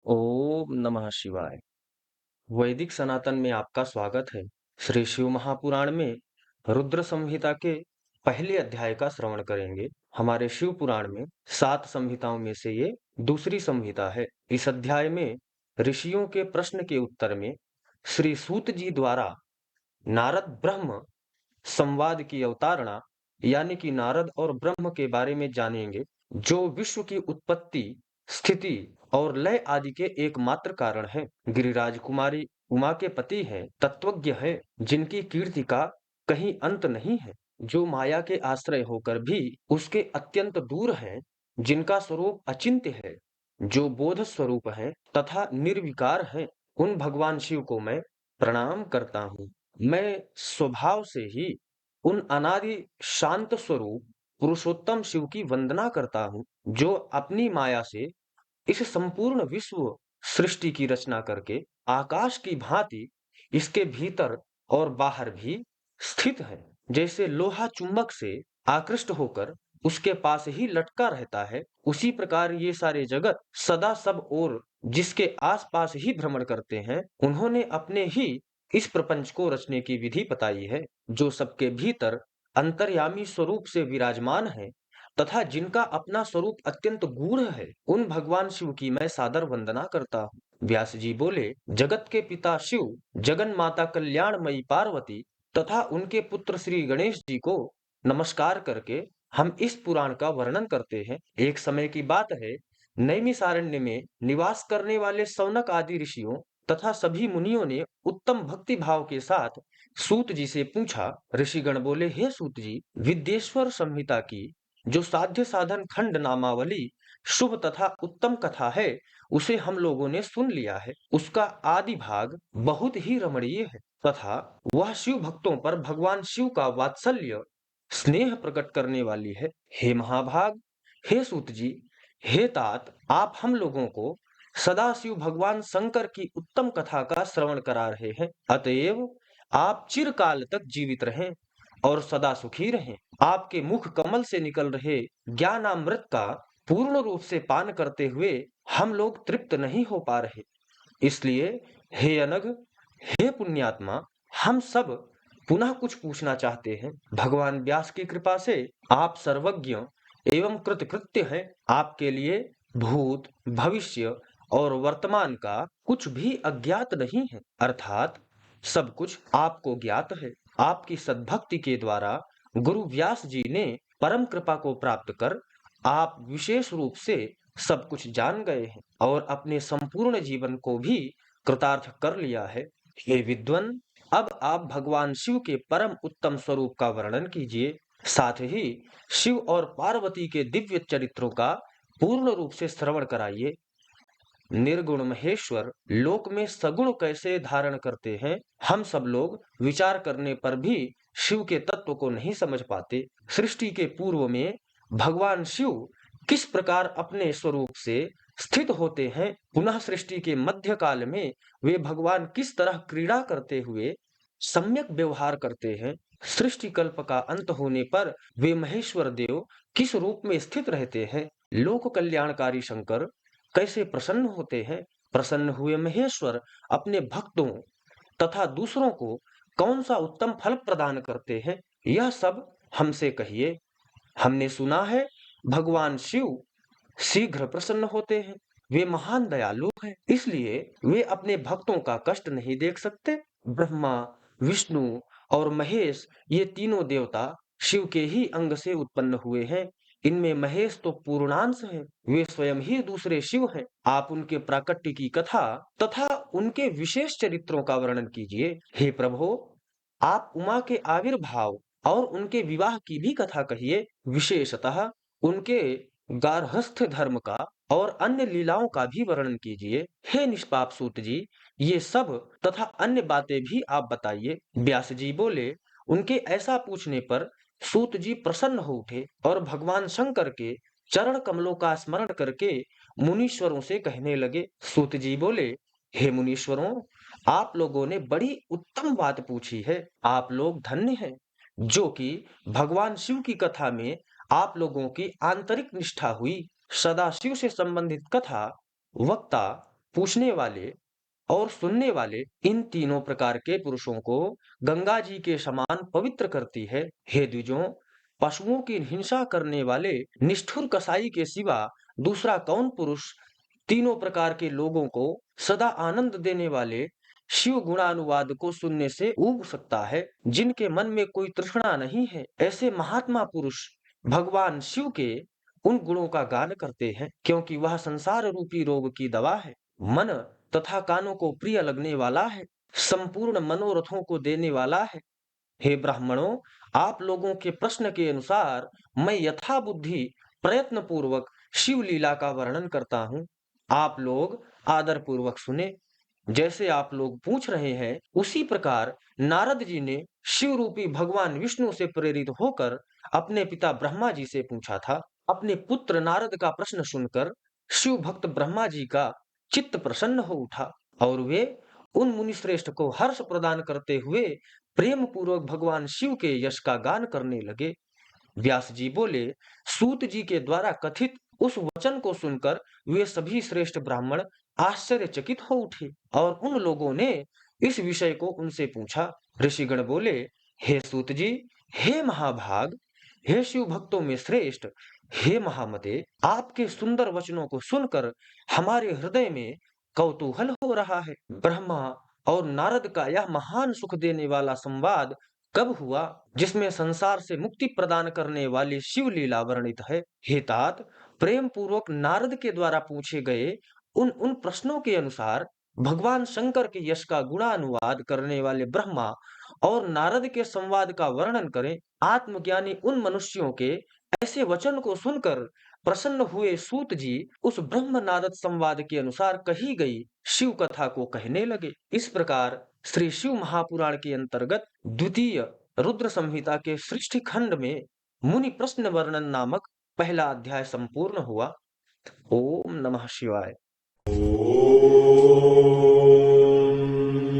ओम नमः शिवाय। वैदिक सनातन में आपका स्वागत है। श्री शिव महापुराण में रुद्र संहिता के पहले अध्याय का श्रवण करेंगे। हमारे शिव पुराण में 7 संहिताओं में से ये दूसरी संहिता है। इस अध्याय में ऋषियों के प्रश्न के उत्तर में श्री सूत जी द्वारा नारद ब्रह्म संवाद की अवतारणा यानी कि नारद और ब्रह्म के बारे में जानेंगे, जो विश्व की उत्पत्ति, स्थिति और लय आदि के एकमात्र कारण है। गिरिराज कुमारी उमा के पति हैं, तत्वज्ञ हैं, जिनकी कीर्ति का कहीं अंत नहीं है, जो माया के आश्रय होकर भी उसके अत्यंत दूर हैं, जिनका स्वरूप अचिंत्य है, जो बोध स्वरूप है तथा निर्विकार हैं, उन भगवान शिव को मैं प्रणाम करता हूँ। मैं स्वभाव से ही उन अनादि शांत स्वरूप पुरुषोत्तम शिव की वंदना करता हूँ, जो अपनी माया से इस संपूर्ण विश्व सृष्टि की रचना करके आकाश की भांति इसके भीतर और बाहर भी स्थित है। जैसे लोहा चुंबक से आकृष्ट होकर उसके पास ही लटका रहता है, उसी प्रकार ये सारे जगत सदा सब ओर जिसके आसपास ही भ्रमण करते हैं। उन्होंने अपने ही इस प्रपंच को रचने की विधि बताई है, जो सबके भीतर अंतर्यामी स्वरूप से विराजमान है तथा जिनका अपना स्वरूप अत्यंत गूढ़ है। उन भगवान शिव की मैं सादर वंदना करता हूँ। व्यास जी बोले, जगत के पिता शिव, जगन माता कल्याणमयी पार्वती तथा उनके पुत्र श्री गणेश जी को नमस्कार करके हम इस पुराण का वर्णन करते हैं। एक समय की बात है, नैमिषारण्य में निवास करने वाले सौनक आदि ऋषियों तथा सभी मुनियों ने उत्तम भक्ति भाव के साथ सूत जी से पूछा। ऋषिगण बोले, हे सूत जी, विद्येश्वर संहिता की जो साध्य साधन खंड नामावली शुभ तथा उत्तम कथा है, उसे हम लोगों ने सुन लिया है। उसका आदि भाग बहुत ही रमणीय है तथा वह शिव भक्तों पर भगवान शिव का वात्सल्य स्नेह प्रकट करने वाली है। हे महाभाग, हे सूत जी, हे तात, आप हम लोगों को सदा शिव भगवान शंकर की उत्तम कथा का श्रवण करा रहे हैं। अतएव आप चिरकाल तक जीवित रहें और सदा सुखी रहें। आपके मुख कमल से निकल रहे ज्ञानामृत का पूर्ण रूप से पान करते हुए हम लोग तृप्त नहीं हो पा रहे। इसलिए हे अनघ, हे पुण्यात्मा, हम सब पुनः कुछ पूछना चाहते हैं। भगवान व्यास की कृपा से आप सर्वज्ञ एवं कृतकृत्य हैं। आपके लिए भूत, भविष्य और वर्तमान का कुछ भी अज्ञात नहीं है, अर्थात सब कुछ आपको ज्ञात है। आपकी सद्भक्ति के द्वारा गुरु व्यास जी ने परम कृपा को प्राप्त कर आप विशेष रूप से सब कुछ जान गए हैं और अपने संपूर्ण जीवन को भी कृतार्थ कर लिया है। हे विद्वन, अब आप भगवान शिव के परम उत्तम स्वरूप का वर्णन कीजिए, साथ ही शिव और पार्वती के दिव्य चरित्रों का पूर्ण रूप से श्रवण कराइए। निर्गुण महेश्वर लोक में सगुण कैसे धारण करते हैं, हम सब लोग विचार करने पर भी शिव के तत्व को नहीं समझ पाते। सृष्टि के पूर्व में भगवान शिव किस प्रकार अपने स्वरूप से स्थित होते हैं, पुनः सृष्टि के मध्य काल में वे भगवान किस तरह क्रीड़ा करते हुए सम्यक व्यवहार करते हैं, सृष्टि कल्प का अंत होने पर वे महेश्वर देव किस रूप में स्थित रहते हैं, लोक कल्याणकारी शंकर कैसे प्रसन्न होते हैं, प्रसन्न हुए महेश्वर अपने भक्तों तथा दूसरों को कौन सा उत्तम फल प्रदान करते हैं, यह सब हमसे कहिए। हमने सुना है भगवान शिव शीघ्र प्रसन्न होते हैं, वे महान दयालु हैं, इसलिए वे अपने भक्तों का कष्ट नहीं देख सकते। ब्रह्मा, विष्णु और महेश ये तीनों देवता शिव के ही अंग से उत्पन्न हुए हैं। इनमें महेश तो पूर्णांश है, वे स्वयं ही दूसरे शिव हैं। आप उनके प्राकट्य की कथा तथा उनके विशेष चरित्रों का वर्णन कीजिए। हे प्रभु, आप उमा के आविर्भाव और उनके विवाह की भी कथा कहिए, विशेषतः उनके गार्हस्थ्य धर्म का और अन्य लीलाओं का भी वर्णन कीजिए। हे निष्पाप सूत जी, ये सब तथा अन्य बातें भी आप बताइए। व्यास जी बोले, उनके ऐसा पूछने पर सूत जी प्रसन्न हो उठे और भगवान शंकर के चरण कमलों का स्मरण करके मुनीश्वरों से कहने लगे। सूत जी बोले, हे मुनीश्वरों, आप लोगों ने बड़ी उत्तम बात पूछी है। आप लोग धन्य हैं, जो कि भगवान शिव की कथा में आप लोगों की आंतरिक निष्ठा हुई। सदा शिव से संबंधित कथा वक्ता पूछने वाले और सुनने वाले इन तीनों प्रकार के पुरुषों को गंगा जी के समान पवित्र करती है। हे द्विजों, पशुओं की हिंसा करने वाले निष्ठुर कसाई के सिवा दूसरा कौन पुरुष तीनों प्रकार के लोगों को सदा आनंद देने वाले शिव गुणानुवाद को सुनने से ऊब सकता है? जिनके मन में कोई तृष्णा नहीं है, ऐसे महात्मा पुरुष भगवान शिव के उन गुणों का गान करते हैं, क्योंकि वह संसार रूपी रोग की दवा है, मन तथा कानों को प्रिय लगने वाला है, संपूर्ण मनोरथों को देने वाला है। हे ब्राह्मणों, आप लोगों के प्रश्न के अनुसार मैं यथा बुद्धि प्रयत्न पूर्वक शिव लीला का वर्णन करता हूँ। आप लोग आदर पूर्वक सुने। जैसे आप लोग पूछ रहे हैं, उसी प्रकार नारद जी ने शिव रूपी भगवान विष्णु से प्रेरित होकर अपने पिता ब्रह्मा जी से पूछा था। अपने पुत्र नारद का प्रश्न सुनकर शिव भक्त ब्रह्मा जी का चित्त प्रसन्न हो उठा और वे उन मुनि श्रेष्ठ को हर्ष प्रदान करते हुए प्रेम पूर्वक भगवान शिव के यश का गान करने लगे। व्यास जी बोले, सूत जी के द्वारा कथित उस वचन को सुनकर वे सभी श्रेष्ठ ब्राह्मण आश्चर्यचकित हो उठे और उन लोगों ने इस विषय को उनसे पूछा। ऋषिगण बोले, हे सूत जी, हे महाभाग, हे शिव भक्तों में श्रेष्ठ, हे महामते, आपके सुंदर वचनों को सुनकर हमारे हृदय में कौतूहल हो रहा है। ब्रह्मा और नारद का यह महान सुख देने वाला संवाद कब हुआ, जिसमें संसार से मुक्ति प्रदान करने वाली शिव लीला वर्णित है? हे तात, प्रेम पूर्वक नारद के द्वारा पूछे गए उन उन प्रश्नों के अनुसार भगवान शंकर के यश का गुणानुवाद करने वाले ब्रह्मा और नारद के संवाद का वर्णन करें। आत्मज्ञानी उन मनुष्यों के ऐसे वचन को सुनकर प्रसन्न हुए सूत जी उस ब्रह्म नारद संवाद के अनुसार कही गई शिव कथा को कहने लगे। इस प्रकार श्री शिव महापुराण के अंतर्गत द्वितीय रुद्र संहिता के सृष्टि खंड में मुनि प्रश्न वर्णन नामक पहला अध्याय संपूर्ण हुआ। ओम नमः शिवाय।